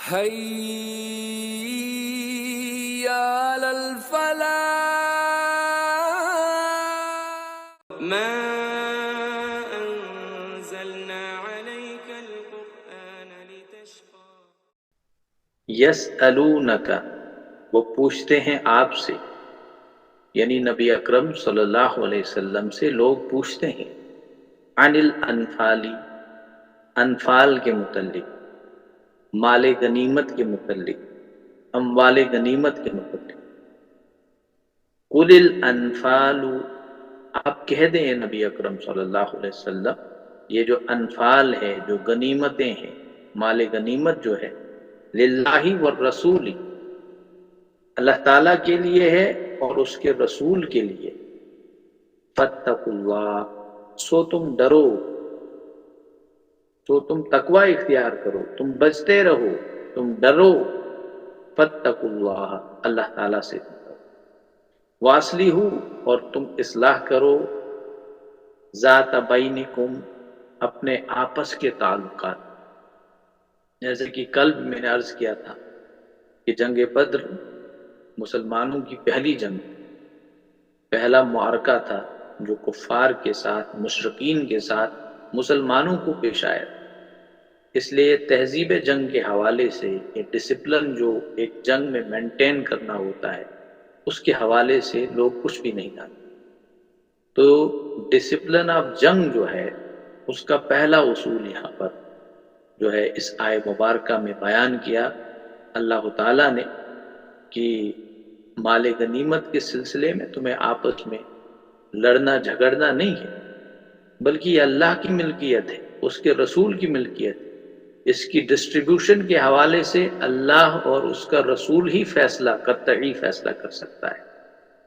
حي على الفلاح ما أنزلنا عليك القرآن لتشقى یسألونک، وہ پوچھتے ہیں آپ سے، یعنی نبی اکرم صلی اللہ علیہ وسلم سے لوگ پوچھتے ہیں، عن الانفال، انفال کے متعلق، مال غنیمت کے متعلق، اموال غنیمت کے متعلق۔ قل الانفال، آپ کہہ دیں نبی اکرم صلی اللہ علیہ وسلم، یہ جو انفال ہے، جو غنیمتیں ہیں، مال غنیمت جو ہے، للہ والرسول، اللہ تعالیٰ کے لیے ہے اور اس کے رسول کے لیے۔ فاتقوا اللہ، سو تم ڈرو، تو تم تقوی اختیار کرو، تم بچتے رہو، تم ڈرو۔ فاتقوا اللہ، اللہ تعالیٰ سے ڈرو۔ واصلحوا، اور تم اصلاح کرو، ذات بینکم، اپنے آپس کے تعلقات۔ جیسے کہ کل بھی میں نے عرض کیا تھا کہ جنگ بدر مسلمانوں کی پہلی جنگ، پہلا معرکہ تھا جو کفار کے ساتھ، مشرکین کے ساتھ مسلمانوں کو پیش آیا۔ اس لیے تہذیب جنگ کے حوالے سے یہ ڈسپلن جو ایک جنگ میں مینٹین کرنا ہوتا ہے، اس کے حوالے سے لوگ کچھ بھی نہیں جانتے۔ تو ڈسپلن آف جنگ جو ہے، اس کا پہلا اصول یہاں پر جو ہے اس آیہ مبارکہ میں بیان کیا اللہ تعالیٰ نے کہ مال غنیمت کے سلسلے میں تمہیں آپس میں لڑنا جھگڑنا نہیں ہے، بلکہ یہ اللہ کی ملکیت ہے، اس کے رسول کی ملکیت ہے۔ اس کی ڈسٹریبیوشن کے حوالے سے اللہ اور اس کا رسول ہی فیصلہ، قطعی فیصلہ کر سکتا ہے۔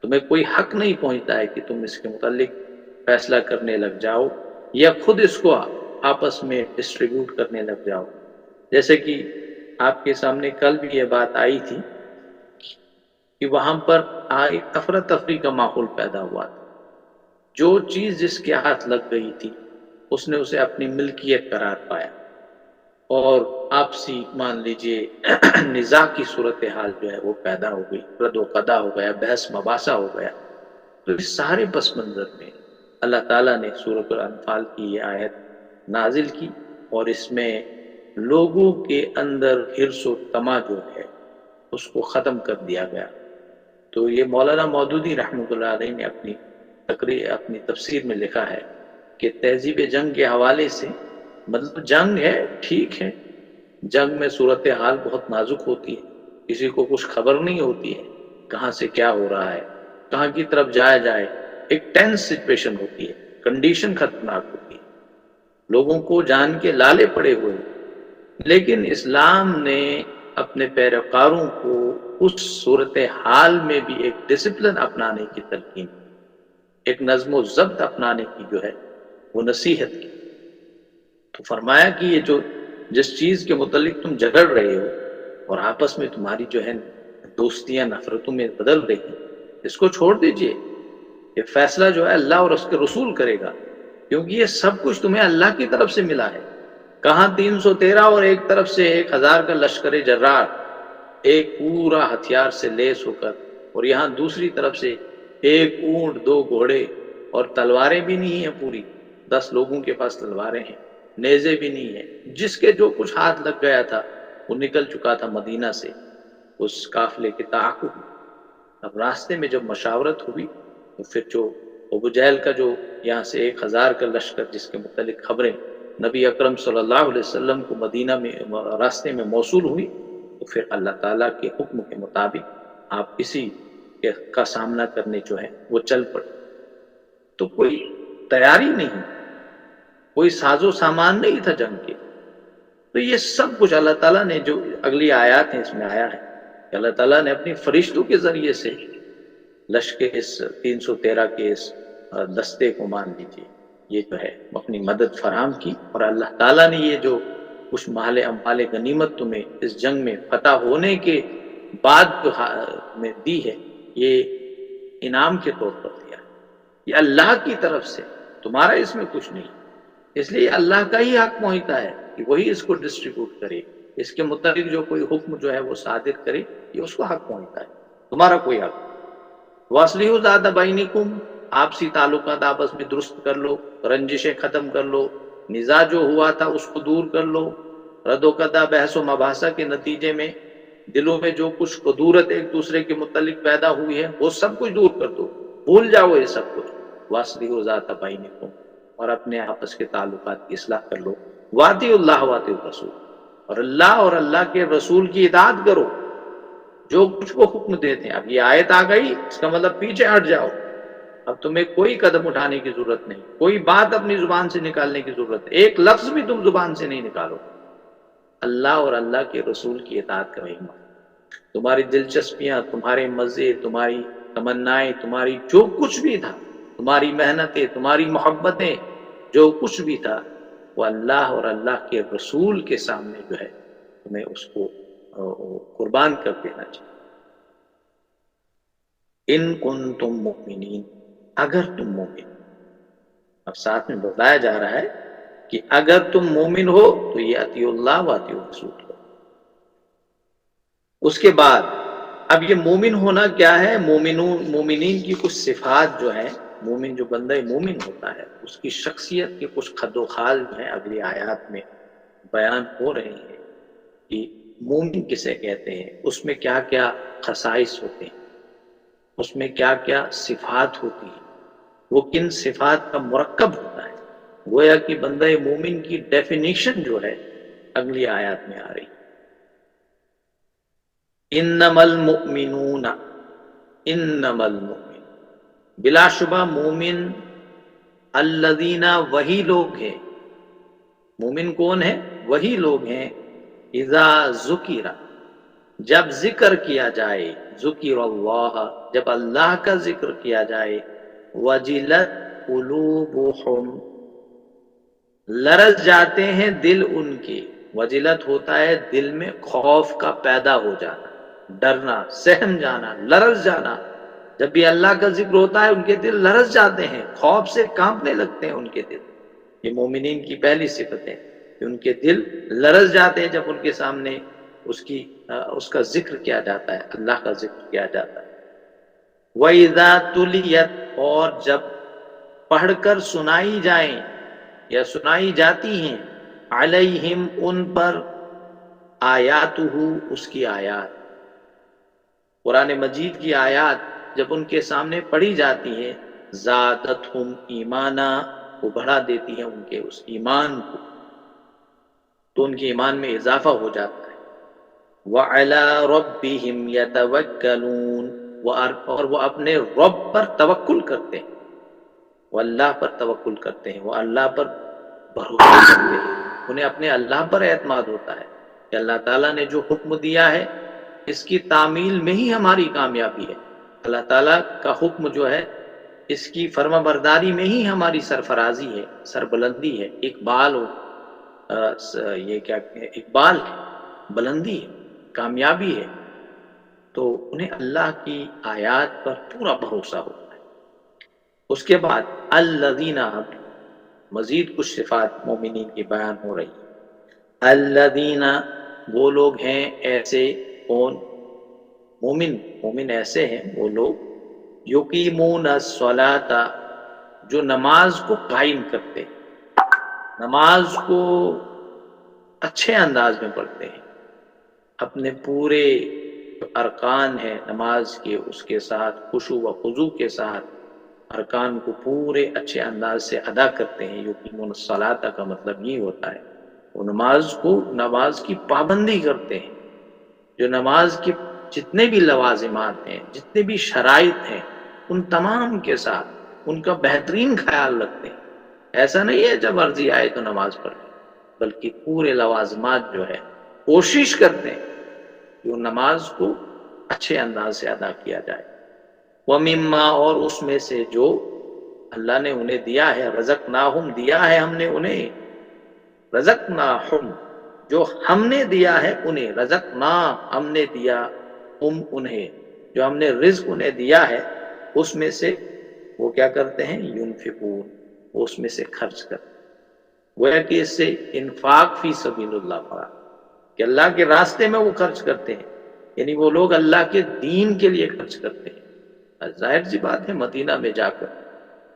تمہیں کوئی حق نہیں پہنچتا ہے کہ تم اس کے متعلق فیصلہ کرنے لگ جاؤ یا خود اس کو آپس میں ڈسٹریبیوٹ کرنے لگ جاؤ۔ جیسے کہ آپ کے سامنے کل بھی یہ بات آئی تھی کہ وہاں پر ایک افراتفری کا ماحول پیدا ہوا تھا۔ جو چیز جس کے ہاتھ لگ گئی تھی اس نے اسے اپنی ملکیت قرار پایا، اور آپسی مان لیجئے نزاع کی صورتحال جو ہے وہ پیدا ہو گئی، رد و قضا ہو گیا، بحث مباحثہ ہو گیا۔ تو اس سارے پس منظر میں اللہ تعالیٰ نے سورۃ الانفال کی یہ آیت نازل کی، اور اس میں لوگوں کے اندر حرص و طمع جو ہے اس کو ختم کر دیا گیا۔ تو یہ مولانا مودودی رحمۃ اللہ علیہ نے اپنی تفسیر میں لکھا ہے کہ تہذیب جنگ کے حوالے سے مطلب جنگ ہے، ٹھیک ہے، جنگ میں صورتحال بہت نازک ہوتی ہے، کسی کو کچھ خبر نہیں ہوتی ہے کہاں سے کیا ہو رہا ہے، کہاں کی طرف جایا جائے، ایک ٹینس سچویشن ہوتی ہے، کنڈیشن خطرناک ہوتی ہے، لوگوں کو جان کے لالے پڑے ہوئے۔ لیکن اسلام نے اپنے پیروکاروں کو اس صورتحال میں بھی ایک ڈسپلن اپنانے کی تلقین، ایک نظم و ضبط اپنانے کی جو ہے وہ نصیحت کی۔ تو فرمایا کہ یہ جو جس چیز کے متعلق تم جھگڑ رہے ہو اور آپس میں تمہاری جو ہے دوستیاں نفرتوں میں بدل رہی ہیں، اس کو چھوڑ دیجئے، یہ فیصلہ جو ہے اللہ اور اس کے رسول کرے گا، کیونکہ یہ سب کچھ تمہیں اللہ کی طرف سے ملا ہے۔ کہاں 313 اور ایک طرف سے 1000 کا لشکر جرار، ایک پورا ہتھیار سے لیس ہو کر، اور یہاں دوسری طرف سے ایک اونٹ، 2 گھوڑے، اور تلواریں بھی نہیں ہیں پوری، 10 لوگوں کے پاس تلواریں ہیں، نیزے بھی نہیں ہیں۔ جس کے جو کچھ ہاتھ لگ گیا تھا وہ نکل چکا تھا مدینہ سے اس قافلے کے تعاقب میں۔ اب راستے میں جب مشاورت ہوئی تو پھر جو ابو جہل کا جو یہاں سے 1000 کا لشکر جس کے متعلق خبریں نبی اکرم صلی اللہ علیہ وسلم کو مدینہ میں راستے میں موصول ہوئی، تو پھر اللہ تعالیٰ کے حکم کے مطابق آپ اسی کا سامنا کرنے جو ہے وہ چل پڑے۔ تو کوئی تیاری نہیں، کوئی ساز و سامان نہیں تھا جنگ کے۔ تو یہ سب کچھ اللہ تعالیٰ نے، جو اگلی آیات ہیں اس میں آیا ہے کہ اللہ تعالیٰ نے اپنی فرشتوں کے ذریعے سے لشکر اس 313 کے اس دستے کو مان لیجیے یہ جو ہے اپنی مدد فراہم کی، اور اللہ تعالیٰ نے یہ جو کچھ اموال غنیمت تمہیں اس جنگ میں فتح ہونے کے بعد میں دی ہے، یہ انعام کے طور پر دیا، یہ اللہ کی طرف سے، تمہارا اس میں کچھ نہیں۔ اس لیے اللہ کا ہی حق پہنچتا ہے کہ وہی اس کو ڈسٹریبیوٹ کرے، اس کے متعلق جو کوئی حکم جو ہے وہ صادر کرے یہ اس کو حق پہنچتا ہے، تمہارا کوئی حق نہیں۔ وَأَصْلِحُوا ذَاتَ بَيْنِكُمْ، آپسی تعلقات آپس میں درست کر لو، رنجشیں ختم کر لو، نزاع جو ہوا تھا اس کو دور کر لو، رد و قدع بحث و مباحثہ کے نتیجے میں دلوں میں جو کچھ قدورت ایک دوسرے کے متعلق پیدا ہوئی ہے وہ سب کچھ دور کر دو، بھول جاؤ یہ سب کچھ۔ وَأَصْلِحُوا ذَاتَ بَيْنِكُمْ، اور اپنے آپس کے تعلقات کی اصلاح کر لو۔ وَأَطِیعُوا اللَّهَ وَأَطِیعُوا الرَّسُولَ، اور اللہ کے رسول کی اطاعت کرو جو کچھ وہ حکم دیتے ہیں۔ اب یہ آیت آ گئی، اس کا مطلب پیچھے ہٹ جاؤ، اب تمہیں کوئی قدم اٹھانے کی ضرورت نہیں، کوئی بات اپنی زبان سے نکالنے کی ضرورت ہے، ایک لفظ بھی تم زبان سے نہیں نکالو، اللہ اور اللہ کے رسول کی اطاعت کا مہمہ۔ تمہاری دلچسپیاں، تمہارے مزے، تمہاری تمنائیں، تمہاری جو کچھ بھی تھا، تمہاری محنتیں، تمہاری محبتیں، جو کچھ بھی تھا وہ اللہ اور اللہ کے رسول کے سامنے جو ہے تمہیں اس کو قربان کر دینا چاہیے۔ ان کنتم مؤمنین، اگر تم مومن، اب ساتھ میں بتایا جا رہا ہے کہ اگر تم مومن ہو تو یہ اطیعوا اللہ و اطیعوا الرسول۔ اس کے بعد اب یہ مومن ہونا کیا ہے، مومنین کی کچھ صفات جو ہیں، مومن جو بندہ مومن ہوتا ہے اس کی شخصیت کے کچھ خد و خال جو ہیں اگلی آیات میں بیان ہو رہے ہیں کہ مومن کسے کہتے ہیں، اس میں کیا کیا خصائص ہوتے ہیں، اس میں کیا کیا صفات ہوتی ہیں، وہ کن صفات کا مرکب ہوتا ہے۔ گویا کہ بندہ مومن کی ڈیفینیشن جو ہے اگلی آیات میں آ رہی ہے۔ انما المؤمنون، انما المؤمن، بلا شبہ مومن، الذین، وہی لوگ ہیں، مومن کون ہے؟ وہی لوگ ہیں، اذا ذکر، جب ذکر کیا جائے، ذکر اللہ، جب اللہ کا ذکر کیا جائے، وجلت قلوبہم، لرز جاتے ہیں دل ان کے، وجلت ہوتا ہے دل میں خوف کا پیدا ہو جانا، ڈرنا، سہم جانا، لرز جانا۔ جب بھی اللہ کا ذکر ہوتا ہے ان کے دل لرز جاتے ہیں، خوف سے کانپنے لگتے ہیں ان کے دل۔ یہ مومنین کی پہلی صفت ہے کہ ان کے دل لرز جاتے ہیں جب ان کے سامنے اس کا ذکر کیا جاتا ہے، اللہ کا ذکر کیا جاتا ہے۔ وَإِذَا تُلِيَتْ، اور جب پڑھ کر سنائی جائیں یا سنائی جاتی ہیں، علیہم، ان پر، آیاتہ، اس کی آیات، قرآن مجید کی آیات جب ان کے سامنے پڑھی جاتی ہیں، زادتہم ایمانا، وہ بڑھا دیتی ہیں ان کے اس ایمان کو، تو ان کے ایمان میں اضافہ ہو جاتا ہے۔ وَعَلَىٰ رَبِّهِمْ يَتَوَكَّلُونَ، اور وہ اپنے رب پر توکل کرتے ہیں، وہ اللہ پر توکل کرتے ہیں، وہ اللہ پر بھروسہ کرتے ہیں، انہیں اپنے اللہ پر اعتماد ہوتا ہے کہ اللہ تعالیٰ نے جو حکم دیا ہے اس کی تعمیل میں ہی ہماری کامیابی ہے، اللہ تعالیٰ کا حکم جو ہے اس کی فرما برداری میں ہی ہماری سرفرازی ہے، سربلندی ہے، اقبال ہو، یہ کیا اقبال ہے، بلندی ہے، کامیابی ہے۔ تو انہیں اللہ کی آیات پر پورا بھروسہ ہوتا ہے۔ اس کے بعد الذین، مزید کچھ صفات مومنین کی بیان ہو رہی ہے۔ الذین، وہ لوگ ہیں ایسے، کون؟ مومن ایسے ہیں وہ لوگ، یقیمون الصلاۃ، جو نماز کو قائم کرتے ہیں، نماز کو اچھے انداز میں پڑھتے ہیں، اپنے پورے ارکان ہیں نماز کے، اس کے ساتھ خشوع و خضوع کے ساتھ ارکان کو پورے اچھے انداز سے ادا کرتے ہیں۔ یقیمون الصلاۃ کا مطلب یہ ہوتا ہے وہ نماز کی پابندی کرتے ہیں، جو نماز کے جتنے بھی لوازمات ہیں، جتنے بھی شرائط ہیں، ان تمام کے ساتھ ان کا بہترین خیال رکھتے ہیں۔ ایسا نہیں ہے جب مرضی آئے تو نماز پڑھ لیں، بلکہ پورے لوازمات جو ہے کوشش کرتے ہیں کہ وہ نماز کو اچھے انداز سے ادا کیا جائے۔ وَمِمَّا، اور اس میں سے جو اللہ نے انہیں دیا ہے، رزقناہم، دیا ہے ہم نے انہیں، رزقناہم، جو ہم نے دیا ہے انہیں، رزقنا، ہم نے دیا، انہیں، جو ہم نے رزق انہیں دیا ہے اس میں سے وہ کیا کرتے ہیں، ينفقون، وہ اس میں سے خرچ کرتے ہیں۔ گویا کہ اس سے انفاق فی سبیل اللہ پڑا، کہ اللہ کے راستے میں وہ خرچ کرتے ہیں، یعنی وہ لوگ اللہ کے دین کے لیے خرچ کرتے ہیں۔ ظاہر سی بات ہے مدینہ میں جا کر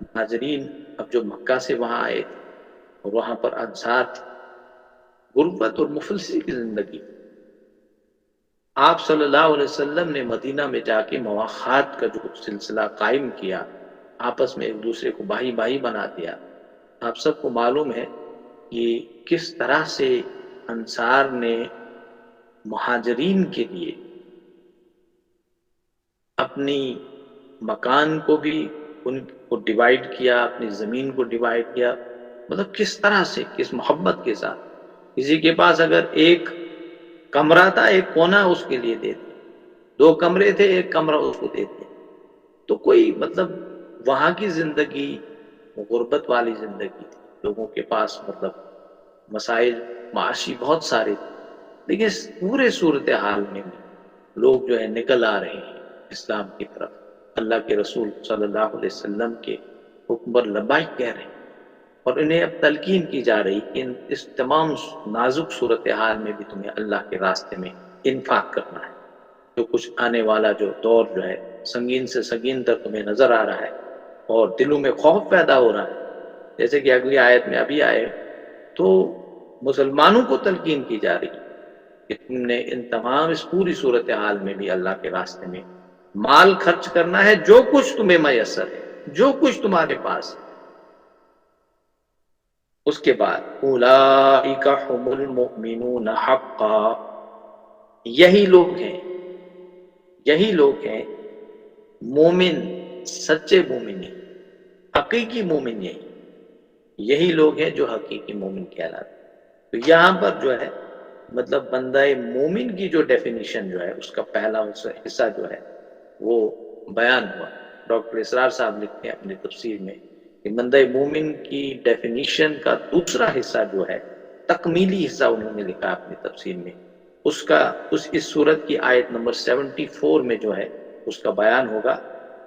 مہاجرین اب جو مکہ سے وہاں آئے تھے اور وہاں پر انصار تھے، غربت اور مفلسی کی زندگی، آپ صلی اللہ علیہ وسلم نے مدینہ میں جا کے مواخات کا جو سلسلہ قائم کیا، آپس میں ایک دوسرے کو بھائی بھائی بنا دیا۔ آپ سب کو معلوم ہے کہ کس طرح سے انصار نے مہاجرین کے لیے اپنی مکان کو بھی ان کو ڈیوائیڈ کیا، اپنی زمین کو ڈیوائیڈ کیا، مطلب کس طرح سے، کس محبت کے ساتھ۔ کسی کے پاس اگر ایک کمرہ تھا، ایک کونا اس کے لیے دیتے، 2 کمرے تھے، ایک کمرہ اس کو دیتے، تو کوئی مطلب وہاں کی زندگی غربت والی زندگی تھی، لوگوں کے پاس مطلب مسائل معاشی بہت سارے تھے، لیکن اس پورے صورتحال میں بھی لوگ جو ہے نکل آ رہے ہیں اسلام کی طرف، اللہ کے رسول صلی اللہ علیہ وسلم کے حکم پر لبیک کہہ رہے ہیں، اور انہیں اب تلقین کی جا رہی کہ اس تمام نازک صورتحال میں بھی تمہیں اللہ کے راستے میں انفاق کرنا ہے۔ جو کچھ آنے والا جو دور جو ہے سنگین سے سنگین تر تمہیں نظر آ رہا ہے اور دلوں میں خوف پیدا ہو رہا ہے، جیسے کہ اگلی آیت میں ابھی آئے، تو مسلمانوں کو تلقین کی جا رہی ہے کہ تم نے ان تمام اس پوری صورتحال میں بھی اللہ کے راستے میں مال خرچ کرنا ہے، جو کچھ تمہیں میسر ہے، جو کچھ تمہارے پاس ہے۔ اس کے بعد اولئک هم المؤمنون حقا، یہی لوگ ہیں مومن، سچے مومن ہیں، حقیقی مومن یہی لوگ ہیں جو حقیقی مومن کہلاتے ہیں۔ تو یہاں پر جو ہے مطلب بندہ مومن کی جو ڈیفینیشن جو ہے اس کا پہلا حصہ جو ہے وہ بیان ہوا۔ ڈاکٹر اسرار صاحب لکھتے ہیں اپنی تفسیر میں کہ بندہ مومن کی ڈیفینیشن کا دوسرا حصہ جو ہے، تکمیلی حصہ انہوں نے لکھا اپنی تفسیر میں، اس صورت کی آیت نمبر 74 میں جو ہے اس کا بیان ہوگا،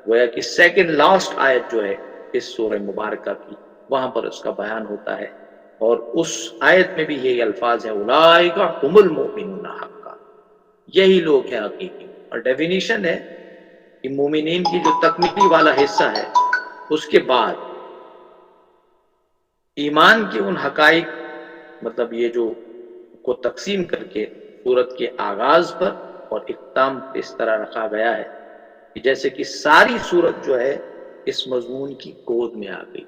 گویا کہ سیکنڈ لاسٹ آیت جو ہے اس سورہ مبارکہ کی، وہاں پر اس کا بیان ہوتا ہے، اور اس آیت میں بھی یہی الفاظ ہیں اولئک هم المؤمنون حقا، یہی لوگ ہیں حقیقی۔ اور ڈیفینیشن ہے کہ مومنین کی جو تکمیلی والا حصہ ہے، اس کے بعد ایمان کے ان حقائق، مطلب یہ جو کو تقسیم کر کے سورت کے آغاز پر اور اختتام اس طرح رکھا گیا ہے کہ جیسے کہ ساری سورت جو ہے اس مضمون کی گود میں آ گئی،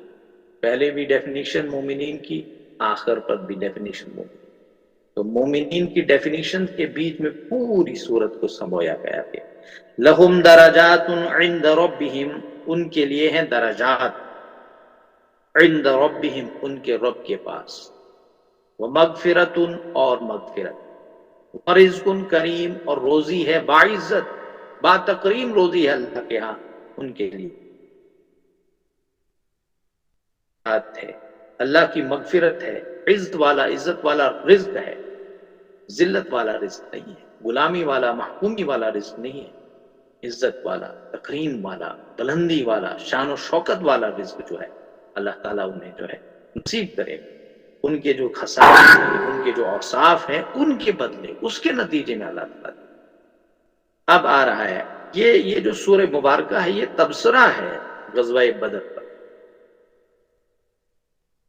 پہلے بھی ڈیفینیشن مومنین کی، آخر پر بھی ڈیفینیشن مومنین، تو مومنین کی ڈیفینیشن کے بیچ میں پوری سورت کو سمویا گیا ہے۔ لہم درجات عند ربہم، ان کے لیے ہیں درجات، عند ربہم، ان کے رب کے پاس، ومغفرت، اور مغفرت، ورزق کریم، اور روزی ہے باعزت، با تکریم روزی ہے اللہ کے ہاں ان کے لیے، ہے اللہ کی مغفرت ہے، عزت والا رزق ہے، ذلت والا رزق نہیں ہے، غلامی والا محکومی والا رزق نہیں ہے، عزت والا، تکریم والا، بلندی والا، شان و شوکت والا رزق جو ہے اللہ تعالیٰ انہیں جو ہے نصیب کرے، ان کے جو خصائص ہیں، ان کے جو اوصاف ہیں، ان کے بدلے، اس کے نتیجے میں اللہ تعالیٰ۔ اب آ رہا ہے یہ جو سورہ مبارکہ ہے، یہ تبصرہ ہے غزوہ بدر پر۔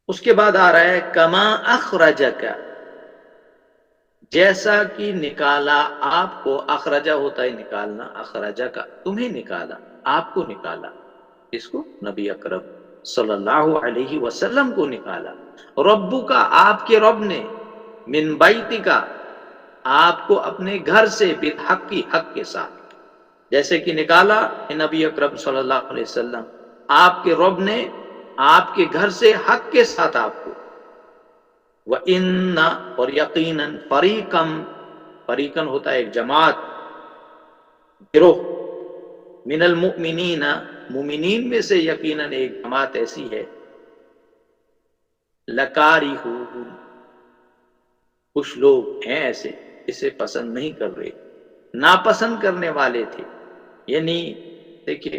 اس کے بعد آ رہا ہے کما اخرجک، جیسا کہ نکالا آپ کو، اخرجہ ہوتا ہے نکالنا، اخرجہ کا تمہیں نکالا، آپ کو نکالا، اس کو نبی اکرم صلی اللہ علیہ وسلم کو نکالا، ربو کا آپ کے رب نے، من بیتی کا آپ کو اپنے گھر سے، بالحق کی حق کے ساتھ، جیسے کہ نکالا نبی اکرم صلی اللہ علیہ وسلم، آپ کے رب نے آپ کے گھر سے حق کے ساتھ آپ کو، وَإِنَّ، اور یقیناً، فریقاً ہوتا ہے ایک جماعت، گروہ، من المؤمنین، مومنین میں سے یقیناً ایک جماعت ایسی ہے، لَكَارِهُونَ، کچھ لوگ ہیں ایسے اسے پسند نہیں کر رہے، ناپسند کرنے والے تھے، یعنی دیکھیے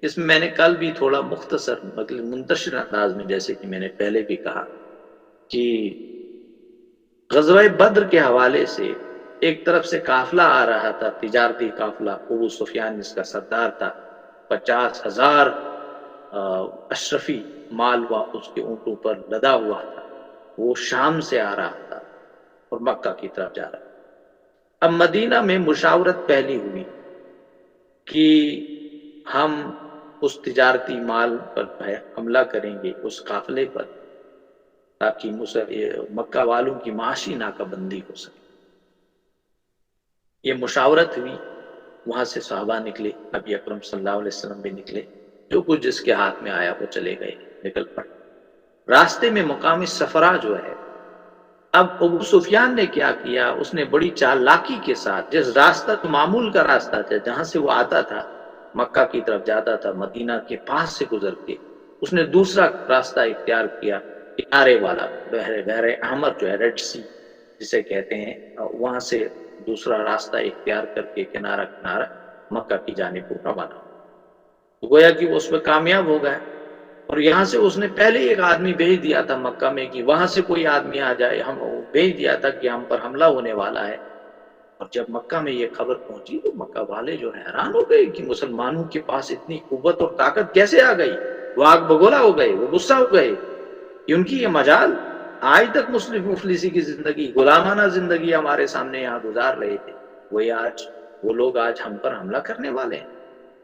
اس میں نے کل بھی تھوڑا مختصر مطلب منتشر انداز میں، جیسے کہ میں نے پہلے بھی کہا کہ غزوہ بدر کے حوالے سے ایک طرف سے قافلہ آ رہا تھا، تجارتی قافلہ، ابو سفیان اس کا سردار تھا، 50,000 اشرفی مالوا اس کے اونٹوں پر لدا ہوا تھا، وہ شام سے آ رہا تھا اور مکہ کی طرف جا رہا تھا۔ اب مدینہ میں مشاورت پہلی ہوئی کہ ہم اس تجارتی مال پر حملہ کریں گے، اس قافلے پر، تاکہ مکہ والوں کی معاشی ناکہ بندی ہو سکے۔ یہ مشاورت ہوئی، وہاں سے صحابہ نکلے، نبی اکرم صلی اللہ علیہ وسلم بھی نکلے، جو کچھ جس کے ہاتھ میں آیا وہ چلے گئے، نکل پڑے۔ راستے میں مقام صفرا جو ہے، اب ابو سفیان نے کیا کیا، اس نے بڑی چالاکی کے ساتھ، جس راستہ تو معمول کا راستہ تھا، جہاں سے وہ آتا تھا مکہ کی طرف جاتا تھا، مدینہ کے پاس سے گزر کے، اس نے دوسرا راستہ اختیار کیا، کنارے والا، بحر احمر جو ہے، ریڈ سی جسے کہتے ہیں، وہاں سے دوسرا راستہ اختیار کر کے کنارہ مکہ کی جانب روانہ ہوا۔ گویا کہ وہ اس میں کامیاب ہو گیا، اور یہاں سے اس نے پہلے ایک آدمی بھیج دیا تھا مکہ میں کہ وہاں سے کوئی آدمی آ جائے، ہم بھیج دیا تھا کہ ہم پر حملہ ہونے والا ہے۔ اور جب مکہ میں یہ خبر پہنچی تو مکہ والے جو حیران ہو گئے کہ مسلمانوں کے پاس اتنی قوت اور طاقت کیسے آ گئی، وہ آگ بگولا ہو گئے، وہ غصہ ہو گئے کہ ان کی یہ مجال، آج تک مسلم مفلسی کی زندگی، غلامانہ زندگی ہمارے سامنے یہاں گزار رہے تھے، وہی آج وہ لوگ آج ہم پر حملہ کرنے والے ہیں۔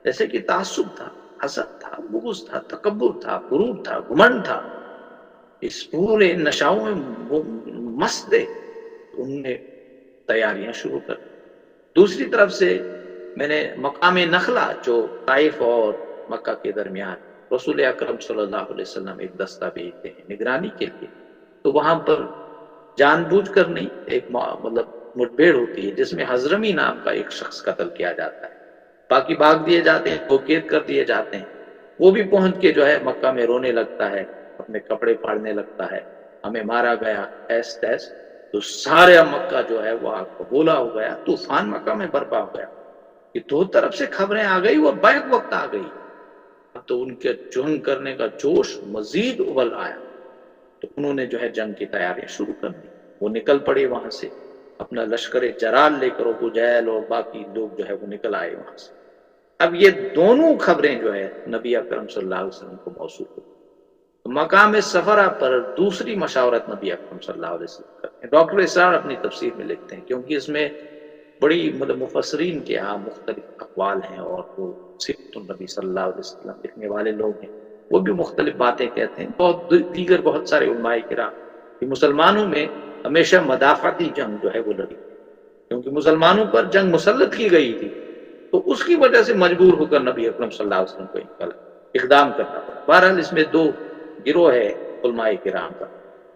جیسے کہ تعصب تھا، حسد تھا، بغض تھا، تکبر تھا، غرور تھا، گھمنڈ تھا، اس پورے نشاؤں میں وہ مست تھے، انہوں نے تیاریاں شروع کر دی۔ دوسری طرف سے میں نے مقام نخلا جو طائف اور مکہ کے درمیان، رسول اکرم صلی اللہ علیہ وسلم ایک دستہ بھیجتے ہیں نگرانی کے لیے، تو وہاں پر جان بوجھ کر نہیں، ایک مطلب مٹبھیڑ ہوتی ہے جس میں حضرمی نام کا ایک شخص قتل کیا جاتا ہے، باقی بھاگ دیے جاتے ہیں، وہ قید کر دیے جاتے ہیں، وہ بھی پہنچ کے جو ہے مکہ میں رونے لگتا ہے، اپنے کپڑے پھاڑنے لگتا ہے، ہمیں مارا گیا ایس تیس۔ تو سارے مکہ جو ہے وہ آگ بگولا ہو گیا، طوفان مکہ میں برپا ہو گیا، کہ دو طرف سے خبریں آ گئی، وہ بیک وقت آ گئی، تو ان کے جنگ کرنے کا جوش مزید ابل آیا، تو انہوں نے جو ہے جنگ کی تیاریاں شروع کر دی، وہ نکل پڑے وہاں سے، اپنا لشکر جرال لے کر، ابو جہل اور باقی لوگ جو ہے وہ نکل آئے وہاں سے۔ اب یہ دونوں خبریں جو ہے نبی اکرم صلی اللہ علیہ وسلم کو موصول ہوئی۔ مقام سفرہ پر دوسری مشاورت نبی اکرم صلی اللہ علیہ وسلم کرتے ہیں۔ ڈاکٹر اسرار اپنی تفسیر میں لکھتے ہیں، کیونکہ اس میں بڑی مفسرین کے ہاں مختلف اقوال ہیں، اور وہ سیرت النبی صلی اللہ علیہ وسلم لکھنے والے لوگ ہیں، وہ بھی مختلف باتیں کہتے ہیں، دیگر بہت سارے علماء کرام کہ مسلمانوں میں ہمیشہ مدافعتی جنگ جو ہے وہ لڑی، کیونکہ مسلمانوں پر جنگ مسلط کی گئی تھی، تو اس کی وجہ سے مجبور ہو کر نبی اکرم صلی اللہ علیہ وسلم کو اقدام کرنا پڑا۔ بہرحال اس میں دو گروہ ہے علماء کرام کا،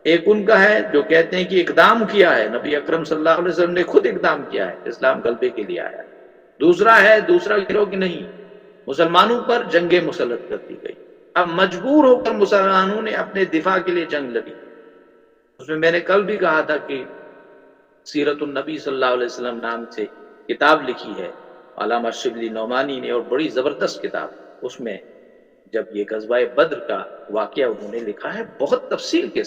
ایک ان کا ہے جو کہتے ہیں کہ اقدام کیا ہے نبی اکرم صلی اللہ علیہ وسلم نے، خود اقدام کیا ہے، اسلام غلبے کے لیے آیا۔ دوسرا گروہ کہ نہیں، مسلمانوں پر جنگیں مسلط کر دی گئی، اب مجبور ہو کر مسلمانوں نے اپنے دفاع کے لیے جنگ لڑی۔ اس میں نے کل بھی کہا تھا کہ سیرت النبی صلی اللہ علیہ وسلم نام سے کتاب لکھی ہے علامہ شبلی نعمانی نے، اور بڑی زبردست کتاب، اس میں جب یہ غزوہ بدر کا واقعہ انہوں نے لکھا ہے بہت تفصیل کے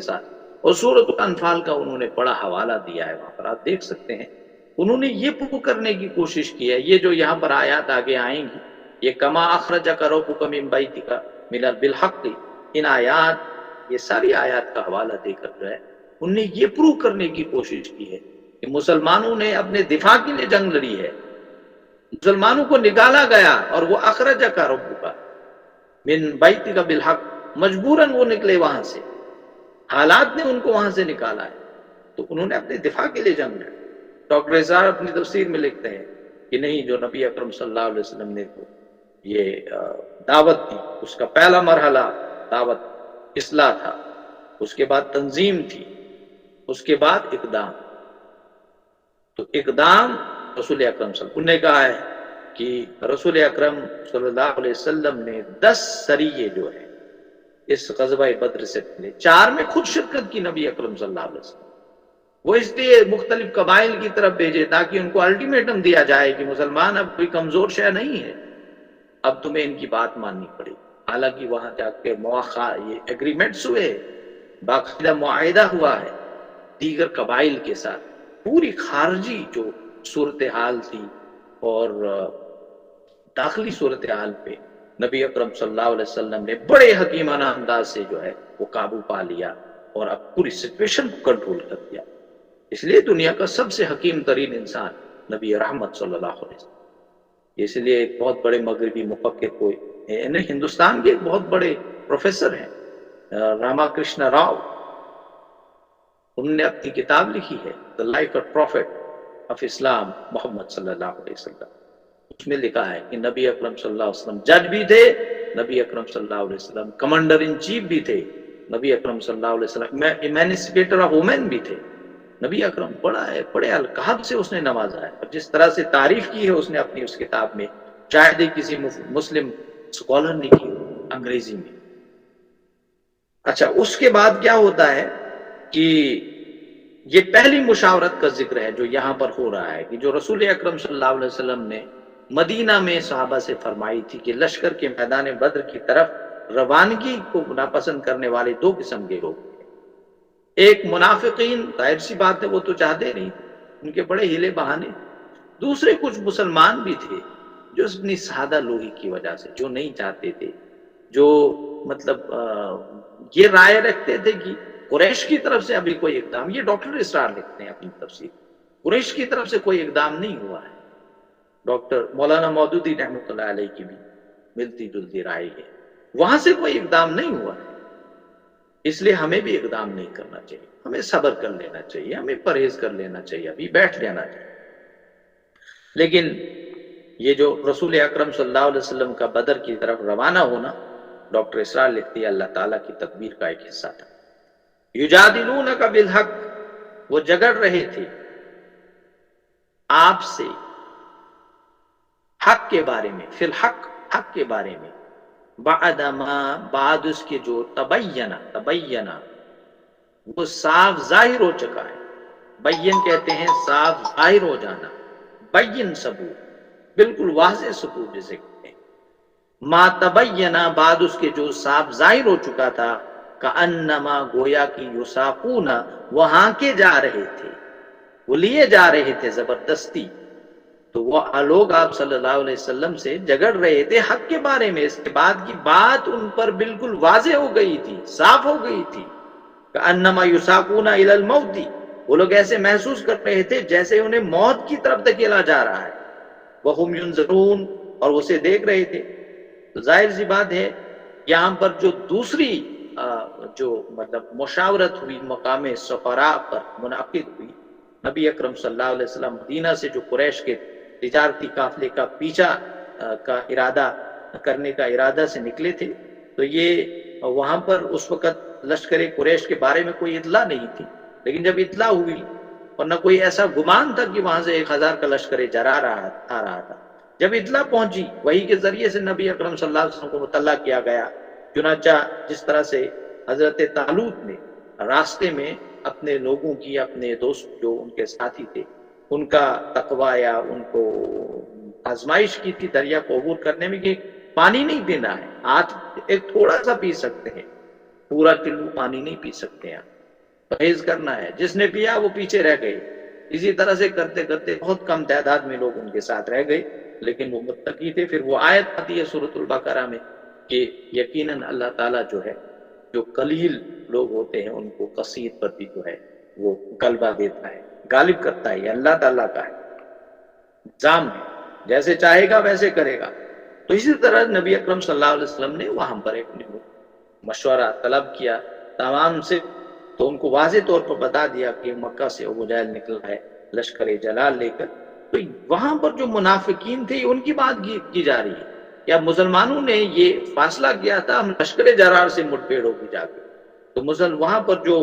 ساتھ، اور سورۃ الانفال کا انہوں نے بڑا حوالہ دیا ہے، وہاں پر آپ دیکھ سکتے ہیں۔ انہوں نے یہ پروو کرنے کی کوشش کی ہے، یہ جو یہاں پر آیات آگے آئیں گی، یہ کما اخرجک ربک من بیتک بالحق، ان آیات، یہ ساری آیات کا حوالہ دے کر جو ہے انہوں نے یہ پروو کرنے کی کوشش کی ہے کہ مسلمانوں نے اپنے دفاع کے لیے جنگ لڑی ہے، مسلمانوں کو نکالا گیا، اور وہ اخرجک ربک من بیتک بالحق، مجبوراً وہ نکلے وہاں سے، حالات نے ان کو وہاں سے نکالا ہے، تو انہوں نے اپنے دفاع کے لیے جنگ لڑی۔ ڈاکٹر اسرار اپنی تفسیر میں لکھتے ہیں کہ نہیں، جو نبی اکرم صلی اللہ علیہ وسلم نے یہ دعوت دی، اس کا پہلا مرحلہ دعوت اصلاح تھا، اس کے بعد تنظیم تھی، اس کے بعد اقدام۔ تو اقدام رسول اکرم صلی اللہ علیہ وسلم نے کہا ہے کہ رسول اکرم صلی اللہ علیہ وسلم نے 10 سریے جو ہے اس غزوہ بدر سے پہلے 4 میں خود شرکت کی نبی اکرم صلی اللہ علیہ وسلم، وہ اس لیے مختلف قبائل کی طرف بھیجے تاکہ ان کو الٹیمیٹم دیا جائے کہ مسلمان اب کوئی کمزور شے نہیں ہے، اب تمہیں ان کی بات ماننی پڑے گی۔ حالانکہ وہاں جا کے یہ ایگریمنٹس ہوئے، باقاعدہ معاہدہ ہوا ہے دیگر قبائل کے ساتھ پوری خارجی جو صورتحال تھی اور داخلی صورتحال پہ نبی اکرم صلی اللہ علیہ وسلم نے بڑے حکیمانہ انداز سے جو ہے وہ قابو پا لیا اور اب پوری سچویشن کو کنٹرول کر دیا. اس لیے دنیا کا سب سے حکیم ترین انسان نبی رحمت صلی اللہ علیہ وسلم. اس لیے ایک بہت بڑے مغربی مفکر کو ہندوستان کے ایک بہت بڑے پروفیسر ہیں راما کرشنا راؤ، انہوں نے اپنی کتاب لکھی ہے the life of prophet of Islam Muhammad صلی اللہ علیہ وسلم. اس میں لکھا ہے کہ نبی اکرم صلی اللہ علیہ وسلم جج بھی تھے، نبی اکرم صلی اللہ علیہ وسلم کمانڈر ان چیف بھی تھے، نبی اکرم صلی اللہ علیہ وسلم ایمانسپیٹر آف وومن بھی تھے. نبی اکرم بڑا ہے، بڑے القاب سے اس نے نوازا ہے، اور جس طرح سے تعریف کی ہے اس نے اپنی اس کتاب میں شاید ہی کسی مسلم اسکالر نے کی انگریزی میں. اچھا، اس کے بعد کیا ہوتا ہے کہ یہ پہلی مشاورت کا ذکر ہے جو یہاں پر ہو رہا ہے کہ جو رسول اکرم صلی اللہ علیہ وسلم نے مدینہ میں صحابہ سے فرمائی تھی کہ لشکر کے میدان بدر کی طرف روانگی کو ناپسند کرنے والے دو قسم کے لوگ تھے. ایک منافقین، ظاہر سی بات ہے وہ تو چاہتے نہیں، ان کے بڑے ہیلے بہانے. دوسرے کچھ مسلمان بھی تھے جو اپنی سادہ لوہی کی وجہ سے جو نہیں چاہتے تھے، جو مطلب یہ رائے رکھتے تھے کہ قریش کی طرف سے ابھی کوئی اقدام، یہ ڈاکٹر اسرار لکھتے ہیں اپنی تفسیر، قریش کی طرف سے کوئی اقدام نہیں ہوا ہے. ڈاکٹر مولانا مودودی رحمۃ اللہ علیہ کی بھی ملتی جلتی رائے ہے، وہاں سے کوئی اقدام نہیں ہوا ہے. اس لیے ہمیں بھی اقدام نہیں کرنا چاہیے، ہمیں صبر کر لینا چاہیے، ہمیں پرہیز کر لینا چاہیے، ابھی بیٹھ لینا چاہیے. لیکن یہ جو رسول اکرم صلی اللہ علیہ وسلم کا بدر کی طرف روانہ ہونا، ڈاکٹر اسرار لکھتی ہے اللہ تعالیٰ کی تدبیر کا ایک حصہ تھا. یجادلونک بالحق، وہ جگڑ رہے تھے آپ سے حق کے بارے میں، فی الحق، حق کے بارے میں، بعد اس کے جو تبینہ وہ صاف ظاہر ہو چکا ہے. بین کہتے ہیں صاف ظاہر ہو جانا، بین ثبوت، بالکل واضح ثبوت جسے کہتے ہیں. ما تبینہ، بعد اس کے جو صاف ظاہر ہو چکا تھا، کأنما گویا کی یساقون، وہاں کے جا رہے تھے، وہ لیے جا رہے تھے زبردستی. تو وہ لوگ آپ صلی اللہ علیہ وسلم سے جگڑ رہے تھے حق کے بارے میں. اس کے بعد کی بات ان پر بالکل واضح ہو گئی تھی، صاف ہو گئی تھی. کأنما یساقون الی الموت، وہ لوگ ایسے محسوس کر رہے تھے جیسے انہیں موت کی طرف دھکیلا جا رہا ہے. وہم ینظرون، اور اسے دیکھ رہے تھے. تو ظاہر سی بات ہے یہاں پر جو دوسری جو مطلب مشاورت ہوئی مقام سفراء پر منعقد ہوئی، نبی اکرم صلی اللہ علیہ وسلم مدینہ سے جو قریش کے تجارتی قافلے کا پیچھا کا ارادہ کرنے کا ارادہ سے نکلے تھے، تو یہ وہاں پر اس وقت لشکر قریش کے بارے میں کوئی اطلاع نہیں تھی. لیکن جب اطلاع ہوئی، ورنہ کوئی ایسا گمان تھا کہ وہاں سے 1000 کا لشکر جرا آ رہا تھا، جب اطلاع پہنچی وہی کے ذریعے سے نبی اکرم صلی اللہ علیہ وسلم کو مطلع کیا گیا. چنانچہ جس طرح سے حضرت طالوت نے راستے میں اپنے لوگوں کی، اپنے دوست جو ان کے ساتھی تھے، ان کا تقوی یا ان کو آزمائش کی تھی دریا کو عبور کرنے میں کہ پانی نہیں پینا ہے، ہاتھ ایک تھوڑا سا پی سکتے ہیں، پورا کلو پانی نہیں پی سکتے ہیں، پرہیز کرنا ہے. جس نے پیا وہ پیچھے رہ گئے. اسی طرح سے کرتے کرتے بہت کم تعداد میں لوگ ان کے ساتھ رہ گئے، لیکن وہ متقی تھے. پھر وہ آیت آتی ہے سورۃ البقرہ میں کہ یقیناً اللہ تعالیٰ جو ہے جو قلیل لوگ ہوتے ہیں ان کو کثیر پر بھی جو ہے وہ غلبہ دیتا ہے، غالب کرتا ہے. یہ اللہ تعالیٰ کا ہے نظام ہے، جیسے چاہے گا ویسے کرے گا. تو اسی طرح نبی اکرم صلی اللہ علیہ وسلم نے وہاں پر ایک مشورہ طلب کیا تمام سے. تو ان کو واضح طور پر بتا دیا کہ مکہ سے ابو جہل نکلا ہے لشکر جلال لے کر. تو وہاں پر جو منافقین تھے ان کی بات کی جا رہی ہے. یا مسلمانوں نے یہ فاصلہ کیا تھا ہم لشکر جرار سے مٹبھیڑ ہوگی جا کے. تو وہاں پر جو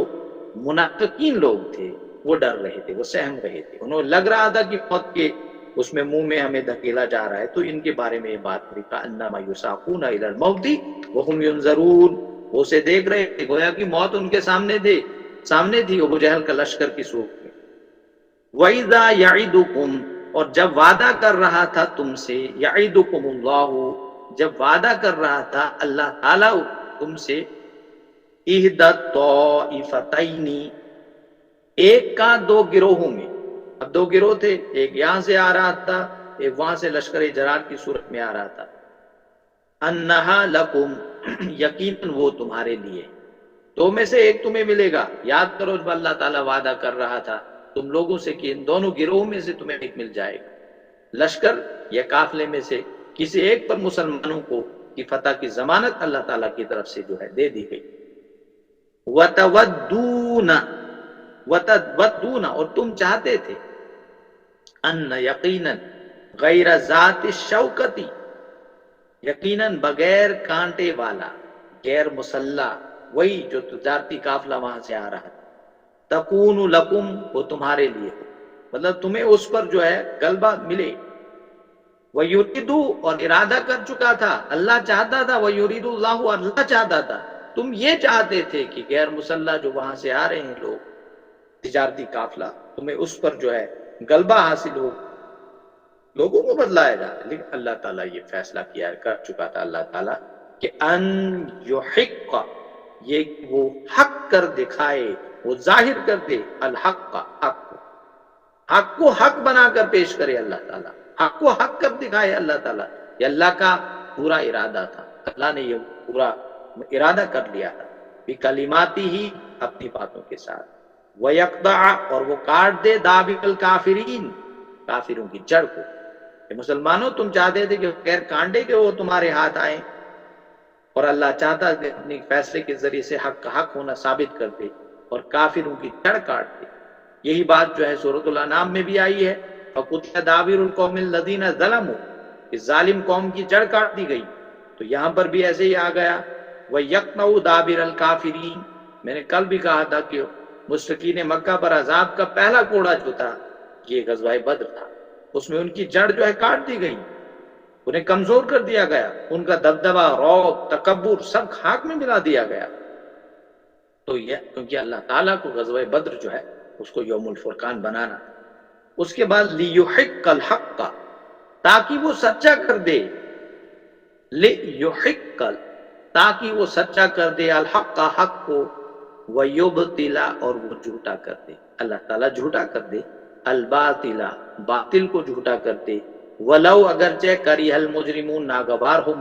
منافقین لوگ تھے وہ ڈر رہے تھے، وہ سہم رہے تھے، انہوں لگ رہا تھا کہ موت کے اس میں منہ میں ہمیں دھکیلا جا رہا ہے. تو ان کے بارے میں یہ بات ہوئی کأنما یساقون الی الموت وہم ینظرون، وہ اسے دیکھ رہے تھے گویا کہ موت ان کے سامنے تھی ابو جہل کا لشکر کی صورت میں. وَإِذَا يَعِدُكُمْ، اور جب وعدہ کر رہا تھا تم سے، یعیدکم اللہ، جب وعدہ کر رہا تھا اللہ تعالیٰ تم سے، احدی الطائفتین، ایک کا دو گروہوں میں. اب دو گروہ تھے، ایک یہاں سے آ رہا تھا، ایک وہاں سے لشکر جرار کی صورت میں آ رہا تھا. انہا لکم، یقیناً وہ تمہارے لیے. دو میں سے ایک تمہیں ملے گا. یاد کرو جب اللہ تعالیٰ وعدہ کر رہا تھا تم لوگوں سے کہ ان دونوں گروہوں میں سے تمہیں ایک مل جائے گا. لشکر یا قافلے میں سے کسی ایک پر مسلمانوں کو کی فتح کی ضمانت اللہ تعالیٰ کی طرف سے جو ہے دے دی گئی. وَتَوَدُّونَ اور تم چاہتے تھے، ان یقیناً غیر ذات الشوکتی، یقیناً بغیر کانٹے والا، غیر مسلح، وہی جو تجارتی قافلہ وہاں سے آ رہا تھا. تکون لکم، وہ تمہارے لیے ہو، مطلب تمہیں اس پر جو ہے غلبہ ملے. وَيُرِيدُ اور ارادہ کر چکا تھا، اللہ چاہتا تھا. وَيُرِيدُ اللَّهُ اللہ چاہتا تھا. تم یہ چاہتے تھے کہ غیر مسلح جو وہاں سے آ رہے ہیں لوگ، تجارتی قافلہ، تمہیں اس پر جو ہے غلبہ حاصل ہو، لوگوں کو بدلایا جا. لیکن اللہ تعالیٰ یہ فیصلہ کیا کر چکا تھا اللہ تعالیٰ کہ ان یحق، یہ وہ حق کر دکھائے، وہ ظاہر کر دے الحق کا، حق کو حق بنا کر پیش کرے اللہ تعالیٰ، حق کو حق کر دکھائے اللہ تعالیٰ. یہ اللہ کا پورا ارادہ تھا. اللہ نے یہ پورا ارادہ کر لیا تھا بکلماتی ہی، اپنی باتوں کے ساتھ. وَيَقْطَعَ اور وہ کاٹ دے دابر الکافرین، کافروں کی جڑ کو. کہ مسلمانوں تم چاہتے تھے کہ غیر کانڈے کے وہ تمہارے ہاتھ آئیں، اور اللہ چاہتا کہ اپنی فیصلے کے ذریعے سے حق کا حق ہونا ثابت کر دے اور کافروں کی جڑ کاٹ دے. یہی بات جو ہے سورۃ الانعام میں بھی آئی ہے، فَقُطِعَ دَابِرُ الْقَوْمِ الَّذِينَ ظَلَمُوا، کہ ظالم قوم کی جڑ کاٹ دی گئی. تو یہاں پر بھی ایسے ہی آ گیا وَيَقْطَعُ دَابِرَ الْكَافِرِينَ. میں نے کل بھی کہا تھا کہ مشرکین مکہ پر عذاب کا پہلا کوڑا جو تھا یہ غزوہ بدر تھا. اس میں ان کی جڑ جو ہے کاٹ دی گئی، انہیں کمزور کر دیا گیا، ان کا دبدبہ، رعب، تکبر سب خاک میں ملا دیا گیا. تو یہ کیونکہ اللہ تعالیٰ کو غزوہ بدر جو ہے اس کو یوم الفرقان بنانا. اس کے بعد لیحق الحق، تاکہ وہ سچا کر دے، لیحق تاکہ وہ سچا کر دے، الحق کا حق کو، ویبطل اور وہ جھوٹا کر دے، اللہ تعالیٰ جھوٹا کر دے، الباطل باطل کو جھوٹا کر دے. ولو اگرچہ کریہ المجرمون، ناگوار ہو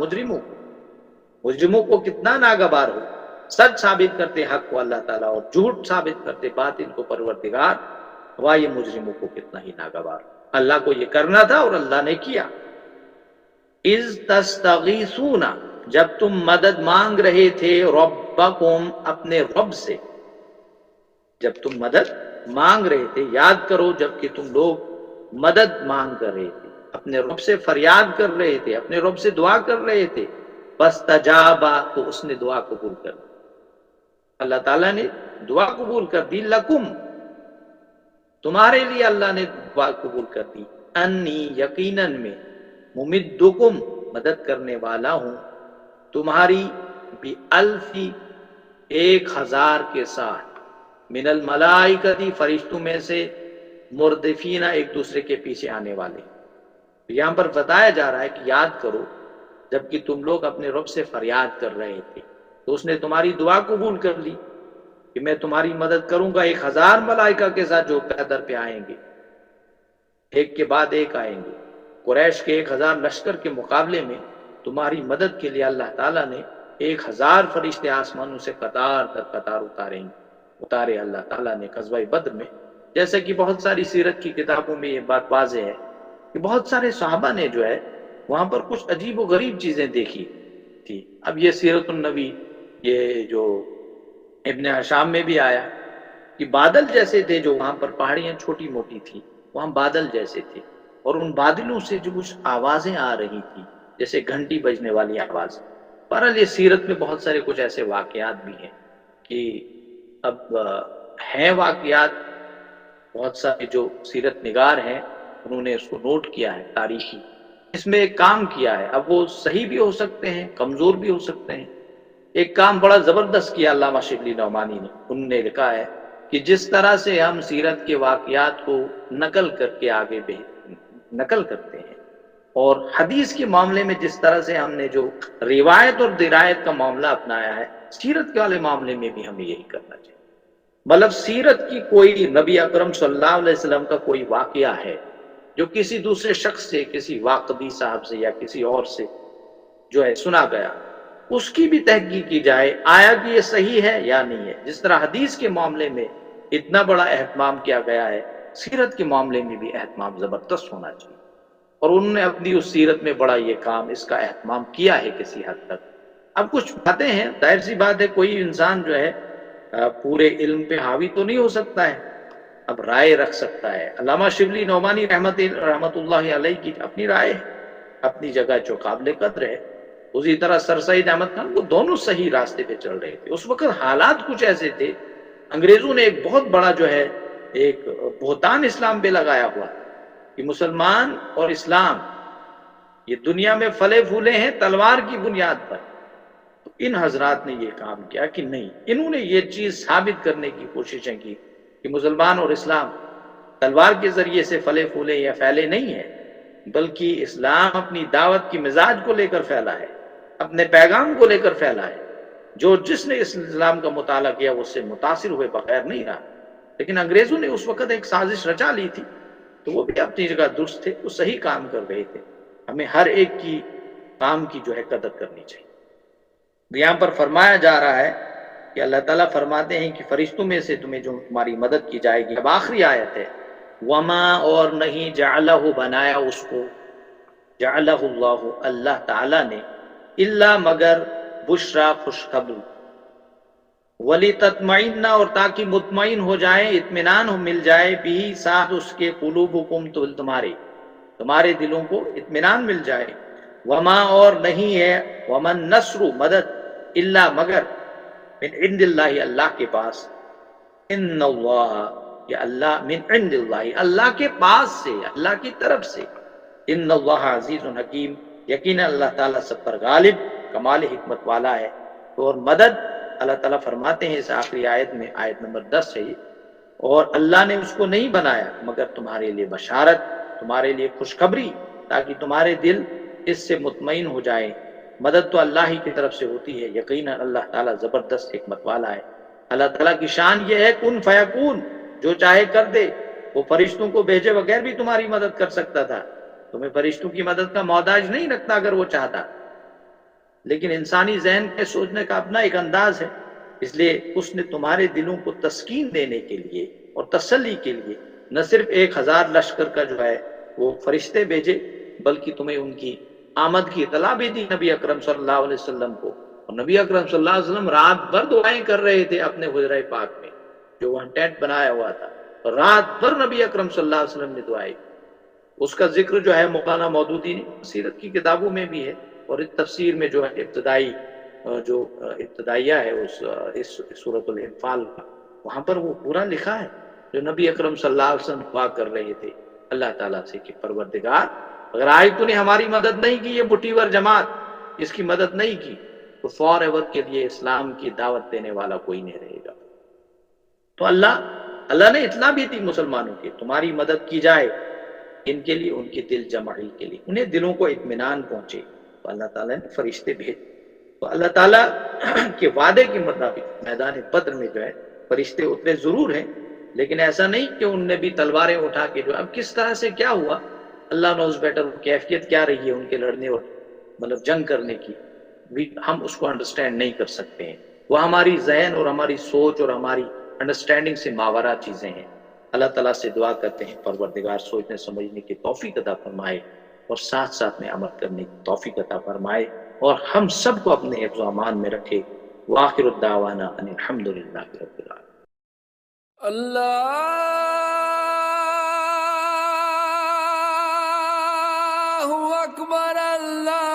مجرموں کو کتنا ناگوار ہو. سچ ثابت کرتے حق کو اللہ تعالیٰ اور جھوٹ ثابت کرتے باطل کو پروردگار، واہ یہ مجرموں کو کتنا ہی ناگوار. اللہ کو یہ کرنا تھا اور اللہ نے کیا. اذ تستغیثون، جب تم مدد مانگ رہے تھے، ربکم اپنے رب سے. جب تم مدد مانگ رہے تھے، یاد کرو جب کہ تم لوگ مدد مانگ رہے تھے، اپنے رب سے فریاد کر رہے تھے، اپنے رب سے دعا کر رہے تھے. فاستجابا، تو اس نے دعا قبول کر دی. اللہ تعالیٰ نے دعا قبول کر دی. لکم، تمہارے لیے اللہ نے دعا قبول کر دی. انی، یقیناً میں، ممدکم، مدد کرنے والا ہوں تمہاری، بِأَلْفِ 1000 کے ساتھ، من الملائکتی فرشتوں میں سے، مردفین ایک دوسرے کے پیچھے آنے والے. یہاں پر بتایا جا رہا ہے کہ یاد کرو جبکہ تم لوگ اپنے رب سے فریاد کر رہے تھے تو اس نے تمہاری دعا قبول کر لی کہ میں تمہاری مدد کروں گا 1000 ملائکہ کے ساتھ جو پیدر پہ آئیں گے، ایک کے بعد ایک آئیں گے. قریش کے 1000 لشکر کے مقابلے میں تمہاری مدد کے لیے اللہ تعالیٰ نے 1000 فرشتے آسمانوں سے قطار در قطار اتارے اللہ تعالیٰ نے غزوہ بدر میں. جیسا کہ بہت ساری سیرت کی کتابوں میں یہ بات واضح ہے کہ بہت سارے صحابہ نے جو ہے وہاں پر کچھ عجیب و غریب چیزیں دیکھی تھی. اب یہ سیرت النبی، یہ جو ابن حشام میں بھی آیا کہ بادل جیسے تھے، جو وہاں پر پہاڑیاں چھوٹی موٹی تھی وہاں بادل جیسے تھے، اور ان بادلوں سے جو کچھ آوازیں آ رہی تھی جیسے گھنٹی بجنے والی آواز. بہرحال یہ سیرت میں بہت سارے کچھ ایسے واقعات بھی ہیں کہ اب ہیں واقعات، بہت سارے جو سیرت نگار ہیں انہوں نے اس کو نوٹ کیا ہے تاریخی، اس میں ایک کام کیا ہے. اب وہ صحیح بھی ہو سکتے ہیں، کمزور بھی ہو سکتے ہیں. ایک کام بڑا زبردست کیا علامہ شبلی نعمانی نے. انہوں نے لکھا ہے کہ جس طرح سے ہم سیرت کے واقعات کو نقل کر کے آگے نقل کرتے ہیں، اور حدیث کے معاملے میں جس طرح سے ہم نے جو روایت اور درایت کا معاملہ اپنایا ہے، سیرت کے والے معاملے میں بھی ہمیں یہی کرنا چاہیے. مطلب سیرت کی کوئی نبی اکرم صلی اللہ علیہ وسلم کا کوئی واقعہ ہے جو کسی دوسرے شخص سے، کسی واقعی صاحب سے یا کسی اور سے جو ہے سنا گیا، اس کی بھی تحقیق کی جائے آیا کہ یہ صحیح ہے یا نہیں ہے۔ جس طرح حدیث کے معاملے میں اتنا بڑا اہتمام کیا گیا ہے، سیرت کے معاملے میں بھی اہتمام زبردست ہونا چاہیے، اور انہوں نے اپنی اس سیرت میں بڑا یہ کام، اس کا اہتمام کیا ہے کسی حد تک۔ اب کچھ باتیں ہیں، ظاہر سی بات ہے کوئی انسان جو ہے پورے علم پہ حاوی تو نہیں ہو سکتا ہے، اب رائے رکھ سکتا ہے۔ علامہ شبلی نعمانی رحمت اللہ علیہ کی اپنی رائے ہے، اپنی جگہ جو قابل قدر ہے۔ اسی طرح سر سید احمد خان، وہ دونوں صحیح راستے پہ چل رہے تھے۔ اس وقت حالات کچھ ایسے تھے، انگریزوں نے ایک بہت بڑا جو ہے ایک بہتان اسلام پہ لگایا ہوا کہ مسلمان اور اسلام یہ دنیا میں پھلے پھولے ہیں تلوار کی بنیاد پر۔ تو ان حضرات نے یہ کام کیا کہ نہیں، انہوں نے یہ چیز ثابت کرنے کی کوششیں کی کہ مسلمان اور اسلام تلوار کے ذریعے سے پھلے پھولے یا پھیلے نہیں ہیں، بلکہ اسلام اپنی دعوت کی مزاج کو لے کر پھیلا ہے، اپنے پیغام کو لے کر پھیلا ہے۔ جس نے اس اسلام کا مطالعہ کیا وہ اس سے متاثر ہوئے بغیر نہیں رہا۔ لیکن انگریزوں نے اس وقت ایک سازش رچا لی تھی، تو وہ بھی اپنی جگہ درست تھے، وہ صحیح کام کر رہے تھے۔ ہمیں ہر ایک کی کام کی جو ہے قدر کرنی چاہیے۔ یہاں پر فرمایا جا رہا ہے کہ اللہ تعالیٰ فرماتے ہیں کہ فرشتوں میں سے تمہیں جو تمہاری مدد کی جائے گی۔ اب آخری آیت ہے، وما، اور نہیں، جعلہ، بنایا اس کو، جعلہ اللہ، اللہ تعالیٰ نے، الا، مگر، بشرا، خوشخبری، وَلِتَطْمَئِنَّ، اور تاکہ مطمئن ہو جائے، اطمینان ہو مل جائے، بھی، ساتھ اس کے، قلوبکم، تمہارے دلوں کو اطمینان مل جائے۔ وما، اور نہیں ہے، ومن نصر، مدد، الا، مگر، من عند اللہ، اللہ کے پاس، ان اللہ، یہ اللہ، من عند اللہ، اللہ کے پاس سے، اللہ کی طرف سے، ان اللہ عزیز حکیم، یقینا اللہ تعالیٰ سب پر غالب، کمال حکمت والا ہے۔ تو اور مدد اللہ تعالیٰ فرماتے ہیں اس آخری آیت میں، آیت نمبر 10 ہے یہ، اور اللہ نے اس کو نہیں بنایا مگر تمہارے لیے بشارت، تمہارے لیے خوشخبری، تاکہ تمہارے دل اس سے مطمئن ہو جائیں۔ مدد تو اللہ ہی کی طرف سے ہوتی ہے، یقیناً اللہ تعالیٰ زبردست حکمت والا ہے۔ اللہ تعالیٰ کی شان یہ ہے، کن فیکون، جو چاہے کر دے۔ وہ فرشتوں کو بھیجے بغیر بھی تمہاری مدد کر سکتا تھا، تمہیں فرشتوں کی مدد کا محتاج نہیں رکھتا اگر وہ چاہتا، لیکن انسانی ذہن کے سوچنے کا اپنا ایک انداز ہے، اس لیے اس نے تمہارے دلوں کو تسکین دینے کے لیے اور تسلی کے لیے نہ صرف 1000 لشکر کا جو ہے وہ فرشتے بھیجے، بلکہ تمہیں ان کی آمد کی اطلاع بھی دی نبی اکرم صلی اللہ علیہ وسلم کو۔ اور نبی اکرم صلی اللہ علیہ وسلم رات بھر دعائیں کر رہے تھے اپنے حجرہ پاک میں، جو وہاں ٹینٹ بنایا ہوا تھا، اور رات بھر نبی اکرم صلی اللہ علیہ وسلم نے دعائیں کی۔ اس کا ذکر جو ہے مولانا مودودی نے سیرت کی کتابوں میں بھی ہے، اور اس تفسیر میں جو ہے ابتدائی جو ابتدائیہ ہے اس سورۃ الانفال کا، وہاں پر وہ پورا لکھا ہے، جو نبی اکرم صلی اللہ علیہ وسلم دعا کر رہے تھے اللہ تعالیٰ سے کہ پروردگار، اگر آج تو نے ہماری مدد نہیں کی، یہ بٹی ور جماعت اس کی مدد نہیں کی، تو فار ایور کے لیے اسلام کی دعوت دینے والا کوئی نہیں رہے گا۔ تو اللہ نے اطلاع بھی دی مسلمانوں کی، تمہاری مدد کی جائے ان کے لیے، ان کی دل جمعی کے لیے، انہیں دلوں کو اطمینان پہنچے، تو اللہ تعالیٰ نے فرشتے بھیج۔ تو اللہ تعالیٰ کے وعدے کے مطابق میدان بدر میں جو ہے فرشتے اترے ضرور ہیں، لیکن ایسا نہیں کہ ان نے بھی تلواریں اٹھا کے جو، اب کس طرح سے کیا ہوا اللہ نوز بیٹر، کیفیت کیا رہی ہے ان کے لڑنے اور مطلب جنگ کرنے کی، ہم اس کو انڈرسٹینڈ نہیں کر سکتے ہیں، وہ ہماری ذہن اور ہماری سوچ اور ہماری انڈرسٹینڈنگ سے ماورا چیزیں ہیں۔ اللہ تعالیٰ سے دعا کرتے ہیں پروردگار سوچنے سمجھنے کی توفیق عطا فرمائے، اور ساتھ ساتھ میں عمل کرنے کی توفیق عطا فرمائے، اور ہم سب کو اپنے حفظ و امان میں رکھے۔ وآخر الدعوانا ان الحمد للہ رب العالمین۔ اللہ اکبر، اللہ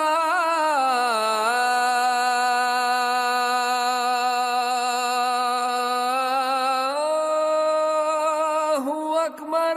اکبر۔